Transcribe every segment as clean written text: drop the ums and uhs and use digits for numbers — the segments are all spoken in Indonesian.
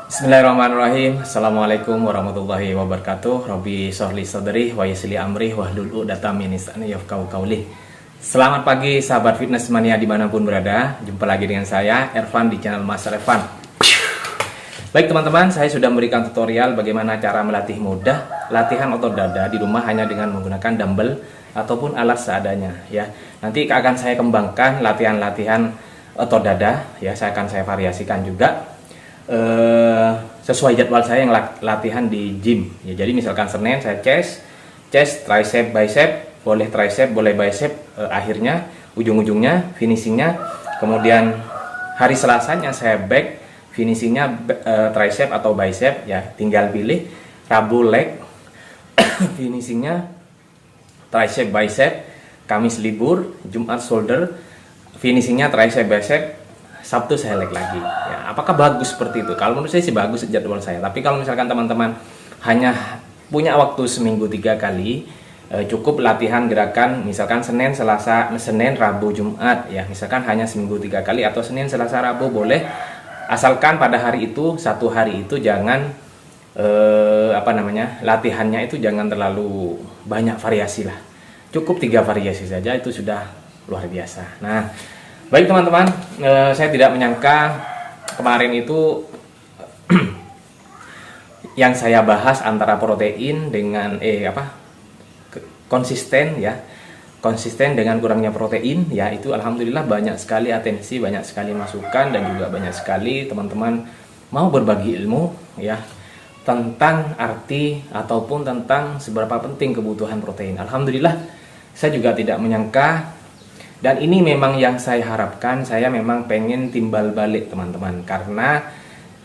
Bismillahirrahmanirrahim. Assalamualaikum warahmatullahi wabarakatuh. Rabbi sholli sadri wa yassir amri wahlul 'uqdatam min lisani yafqahu qawli. Selamat pagi sahabat fitness mania dimanapun berada. Jumpa lagi dengan saya Ervan di channel Mas Ervan. Baik teman-teman, saya sudah memberikan tutorial bagaimana cara melatih mudah latihan otot dada di rumah hanya dengan menggunakan dumbbell ataupun alat seadanya ya. Nanti akan saya kembangkan latihan-latihan otot dada ya, saya variasikan juga sesuai jadwal saya yang latihan di gym ya. Jadi misalkan Senin saya chest, tricep, bicep, boleh tricep, boleh bicep, akhirnya ujung-ujungnya finishingnya. Kemudian hari Selasanya saya back, finishingnya tricep atau bicep ya, tinggal pilih. Rabu leg, finishingnya tricep, bicep. Kamis libur, Jumat shoulder, finishingnya tricep, bicep. Sabtu saya leg lagi ya. Apakah bagus seperti itu? Kalau menurut saya sih bagus jadwal saya. Tapi kalau misalkan teman-teman hanya punya waktu seminggu 3 kali, cukup latihan gerakan misalkan Senin, Selasa, Senin, Rabu, Jumat ya. Misalkan hanya seminggu 3 kali atau Senin, Selasa, Rabu boleh. Asalkan pada hari itu, satu hari itu jangan latihannya itu jangan terlalu banyak variasi lah. Cukup 3 variasi saja itu sudah luar biasa. Nah, baik teman-teman, saya tidak menyangka kemarin itu yang saya bahas antara protein dengan konsisten ya, konsisten dengan kurangnya protein ya, itu alhamdulillah banyak sekali atensi, banyak sekali masukan, dan juga banyak sekali teman-teman mau berbagi ilmu ya tentang arti ataupun tentang seberapa penting kebutuhan protein. Alhamdulillah saya juga tidak menyangka. Dan ini memang yang saya harapkan. Saya memang pengen timbal balik teman-teman, karena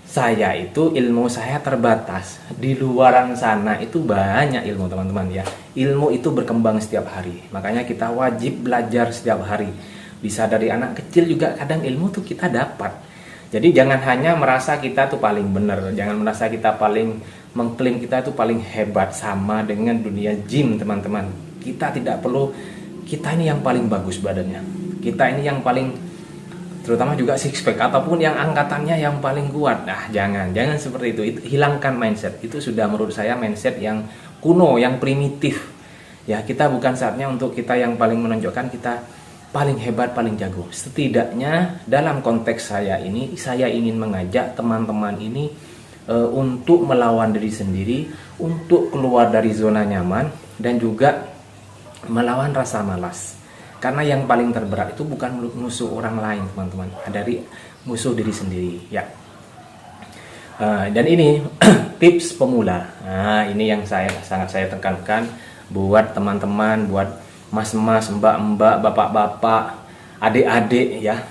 saya itu ilmu saya terbatas. Di luaran sana itu banyak ilmu teman-teman ya. Ilmu itu berkembang setiap hari, makanya kita wajib belajar setiap hari. Bisa dari anak kecil juga kadang ilmu tuh kita dapat. Jadi jangan hanya merasa kita tuh paling benar, jangan merasa kita paling mengklaim kita itu paling hebat sama dengan dunia gym teman-teman. Kita tidak perlu kita ini yang paling bagus badannya, kita ini yang paling, terutama juga six pack ataupun yang angkatannya yang paling kuat. Nah, jangan seperti itu. Hilangkan mindset itu, sudah menurut saya mindset yang kuno, yang primitif ya. Kita bukan saatnya untuk kita yang paling menonjolkan kita paling hebat, paling jago. Setidaknya dalam konteks saya ini, saya ingin mengajak teman-teman ini untuk melawan diri sendiri, untuk keluar dari zona nyaman, dan juga melawan rasa malas. Karena yang paling terberat itu bukan musuh orang lain teman-teman, dari musuh diri sendiri ya. Dan ini tips pemula. Nah, ini yang sangat saya tekankan buat teman-teman, buat mas-mas, mbak-mbak, bapak-bapak, adik-adik ya.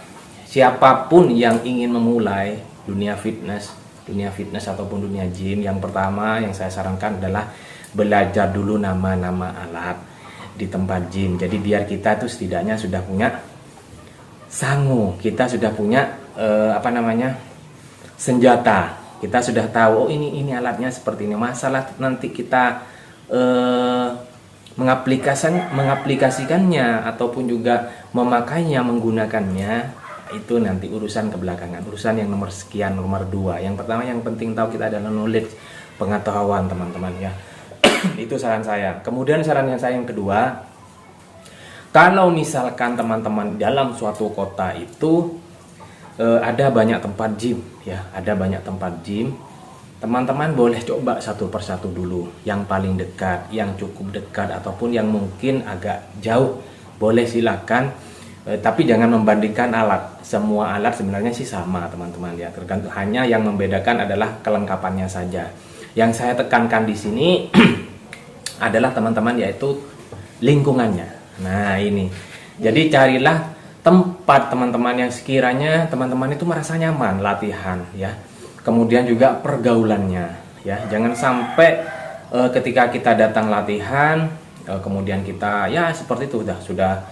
Siapapun yang ingin memulai dunia fitness ataupun dunia gym, yang pertama yang saya sarankan adalah belajar dulu nama-nama alat di tempat gym. Jadi biar kita tuh setidaknya sudah punya sangu, kita sudah punya senjata. Kita sudah tahu, oh ini alatnya seperti ini. Masalah nanti kita mengaplikasikannya ataupun juga memakainya, menggunakannya, itu nanti urusan kebelakangan, urusan yang nomor sekian, nomor 2. Yang pertama yang penting tahu kita adalah knowledge, pengetahuan teman-teman ya. Itu saran saya. Kemudian saran yang saya yang kedua, kalau misalkan teman-teman dalam suatu kota itu ada banyak tempat gym ya, ada banyak tempat gym, teman-teman boleh coba satu persatu dulu, yang paling dekat, yang cukup dekat, ataupun yang mungkin agak jauh, boleh silakan. Tapi jangan membandingkan alat. Semua alat sebenarnya sih sama teman-teman ya, tergantung, hanya yang membedakan adalah kelengkapannya saja. Yang saya tekankan di sini adalah teman-teman, yaitu lingkungannya. Nah ini, jadi carilah tempat teman-teman yang sekiranya teman-teman itu merasa nyaman latihan ya. Kemudian juga pergaulannya ya, jangan sampai ketika kita datang latihan kemudian kita ya seperti itu sudah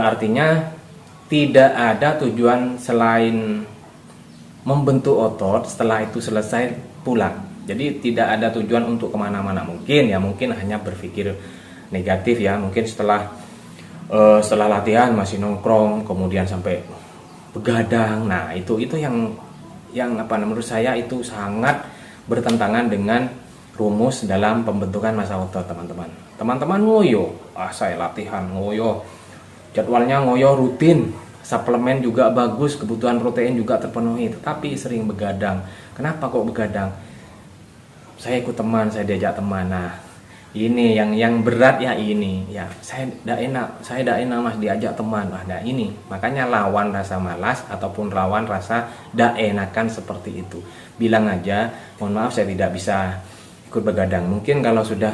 artinya tidak ada tujuan selain membentuk otot, setelah itu selesai pulang. Jadi tidak ada tujuan untuk kemana-mana. Mungkin hanya berpikir negatif ya. Mungkin setelah latihan masih nongkrong, kemudian sampai begadang. Nah itu yang menurut saya itu sangat bertentangan dengan rumus dalam pembentukan massa otot, teman-teman. Teman-teman ngoyo, saya latihan ngoyo, jadwalnya ngoyo rutin, suplemen juga bagus, kebutuhan protein juga terpenuhi, tetapi sering begadang. Kenapa kok begadang? Saya ikut teman, saya diajak teman. Nah, ini yang berat ya ini. Ya, saya tidak enak Mas diajak teman. Nah, ini. Makanya lawan rasa malas ataupun lawan rasa tidak enakan seperti itu. Bilang aja, mohon maaf saya tidak bisa ikut begadang. Mungkin kalau sudah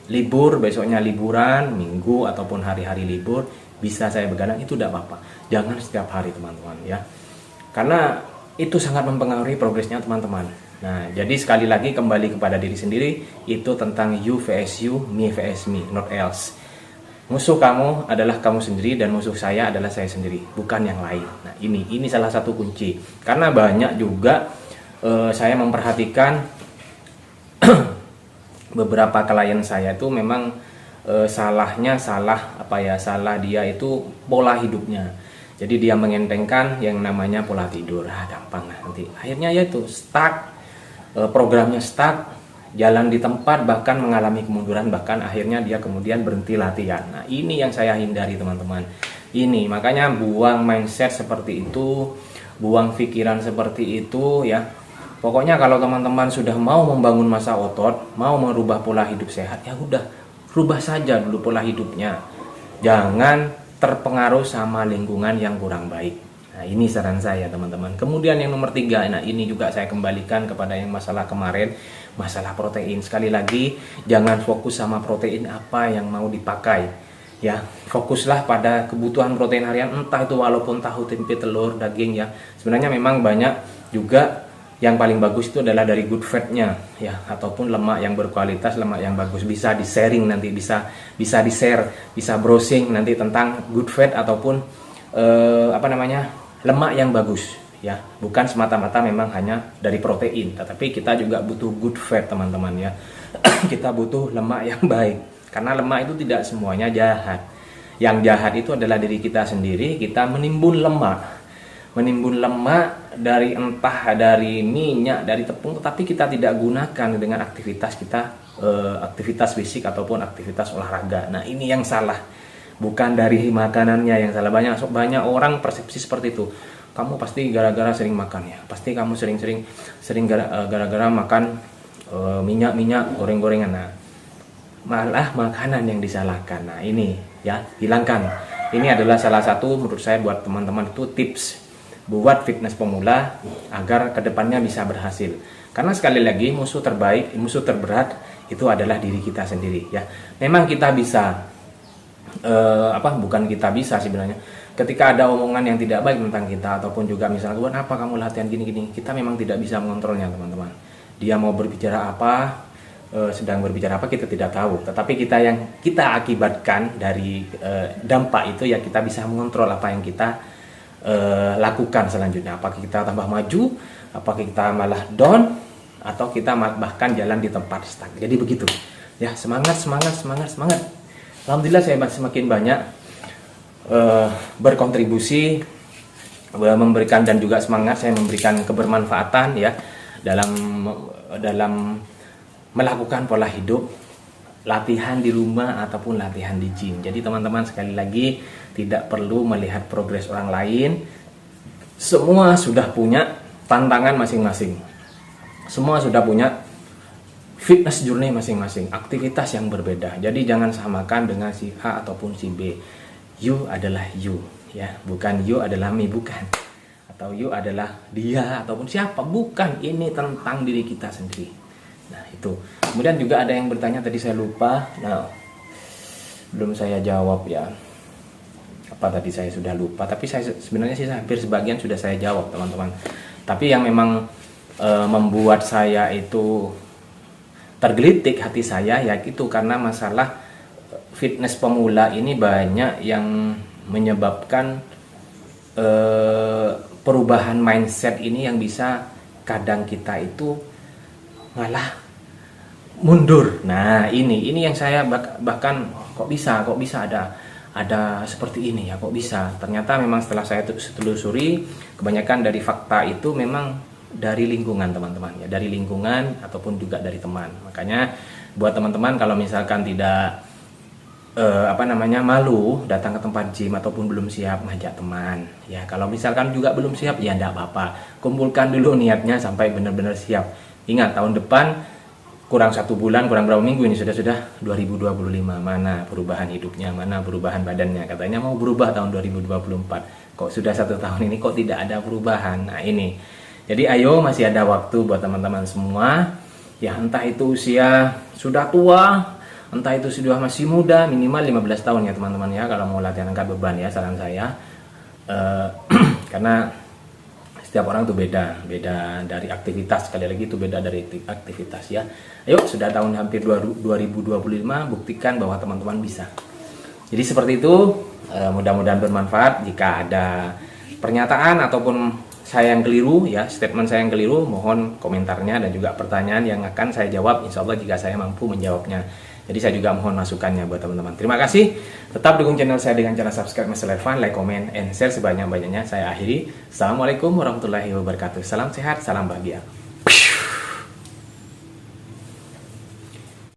libur, besoknya liburan, minggu ataupun hari-hari libur, bisa saya begadang, itu tidak apa-apa. Jangan setiap hari, teman-teman, ya. Karena itu sangat mempengaruhi progresnya teman-teman. Nah, jadi sekali lagi kembali kepada diri sendiri, itu tentang you vs you, me vs me, not else. Musuh kamu adalah kamu sendiri dan musuh saya adalah saya sendiri, bukan yang lain. Nah, ini salah satu kunci. Karena banyak juga saya memperhatikan beberapa klien saya itu memang salah dia itu pola hidupnya. Jadi dia mengentengkan yang namanya pola tidur. Gampang lah nanti. Akhirnya ya itu stuck. Programnya stuck, jalan di tempat, bahkan mengalami kemunduran, bahkan akhirnya dia kemudian berhenti latihan. Nah, ini yang saya hindari, teman-teman. Ini makanya buang mindset seperti itu, buang pikiran seperti itu, ya. Pokoknya kalau teman-teman sudah mau membangun massa otot, mau merubah pola hidup sehat, ya udah rubah saja dulu pola hidupnya. Jangan terpengaruh sama lingkungan yang kurang baik. Nah, ini saran saya, teman-teman. Kemudian yang nomor 3, nah ini juga saya kembalikan kepada yang masalah kemarin, masalah protein. Sekali lagi, jangan fokus sama protein apa yang mau dipakai. Ya, fokuslah pada kebutuhan protein harian, entah itu walaupun tahu, tempe, telur, daging, ya. Sebenarnya memang banyak juga yang paling bagus itu adalah dari good fat-nya, ya, ataupun lemak yang berkualitas, lemak yang bagus. Bisa di-sharing nanti, bisa di-share, bisa browsing nanti tentang good fat ataupun lemak yang bagus, ya. Bukan semata-mata memang hanya dari protein, tetapi kita juga butuh good fat, teman-teman, ya. Kita butuh lemak yang baik, karena lemak itu tidak semuanya jahat. Yang jahat itu adalah diri kita sendiri. Kita menimbun lemak dari dari minyak, dari tepung, tetapi kita tidak gunakan dengan aktivitas kita, aktivitas fisik ataupun aktivitas olahraga. Nah, ini yang salah. Bukan dari makanannya yang salah. Banyak orang persepsi seperti itu. Kamu pasti gara-gara sering makan, ya. Pasti kamu sering gara-gara makan minyak goreng-gorengan. Nah, malah makanan yang disalahkan. Nah, ini ya, hilangkan. Ini adalah salah satu menurut saya buat teman-teman itu tips buat fitness pemula agar kedepannya bisa berhasil. Karena sekali lagi musuh terberat itu adalah diri kita sendiri, ya. Memang kita bisa bukan kita bisa sebenarnya. Ketika ada omongan yang tidak baik tentang kita ataupun juga misalnya, "Buat apa kamu latihan gini-gini?" Kita memang tidak bisa mengontrolnya, teman-teman. Dia mau berbicara apa, sedang berbicara apa, kita tidak tahu. Tetapi yang kita akibatkan dari dampak itu, ya, kita bisa mengontrol apa yang kita lakukan selanjutnya. Apakah kita tambah maju, apakah kita malah down, atau kita bahkan jalan di tempat stuck. Jadi begitu. Ya, semangat. Alhamdulillah saya semakin banyak berkontribusi, memberikan, dan juga semangat saya memberikan kebermanfaatan, ya, dalam melakukan pola hidup, latihan di rumah ataupun latihan di gym. Jadi teman-teman, sekali lagi tidak perlu melihat progres orang lain. Semua sudah punya tantangan masing-masing. Semua sudah punya fitness journey masing-masing, aktivitas yang berbeda. Jadi jangan samakan dengan si A ataupun si B. You adalah you, ya, bukan you adalah me, bukan. Atau you adalah dia ataupun siapa, bukan. Ini tentang diri kita sendiri. Nah, itu. Kemudian juga ada yang bertanya tadi, saya lupa. Nah, belum saya jawab, ya. Apa tadi saya sudah lupa, tapi sebenarnya sih hampir sebagian sudah saya jawab, teman-teman. Tapi yang memang membuat saya itu tergelitik hati saya, ya, itu karena masalah fitness pemula ini banyak yang menyebabkan perubahan mindset ini yang bisa kadang kita itu malah mundur. Nah, ini yang saya bahkan kok bisa ada seperti ini, ya, kok bisa. Ternyata memang setelah saya telusuri, kebanyakan dari fakta itu memang dari lingkungan teman-teman ya, dari lingkungan ataupun juga dari teman. Makanya buat teman-teman kalau misalkan tidak malu datang ke tempat gym ataupun belum siap, ngajak teman ya. Kalau misalkan juga belum siap ya enggak apa-apa, kumpulkan dulu niatnya sampai benar-benar siap. Ingat, tahun depan kurang 1 bulan, kurang berapa minggu ini sudah 2025. Mana perubahan hidupnya, mana perubahan badannya? Katanya mau berubah tahun 2024, kok sudah 1 tahun ini kok tidak ada perubahan. Nah ini, jadi ayo, masih ada waktu buat teman-teman semua ya, entah itu usia sudah tua, entah itu sudah masih muda, minimal 15 tahun ya teman-teman ya, kalau mau latihan angkat beban ya, saran saya. Karena setiap orang tuh beda dari aktivitas, sekali lagi itu beda dari aktivitas ya. Ayo, sudah tahun hampir 2025, buktikan bahwa teman-teman bisa. Jadi seperti itu, mudah-mudahan bermanfaat. Jika ada pernyataan ataupun saya yang keliru ya, statement saya yang keliru, mohon komentarnya dan juga pertanyaan yang akan saya jawab, insya Allah jika saya mampu menjawabnya. Jadi saya juga mohon masukannya buat teman-teman. Terima kasih. Tetap dukung channel saya dengan cara subscribe, like, comment, and share sebanyak-banyaknya. Saya akhiri. Assalamualaikum warahmatullahi wabarakatuh. Salam sehat, salam bahagia.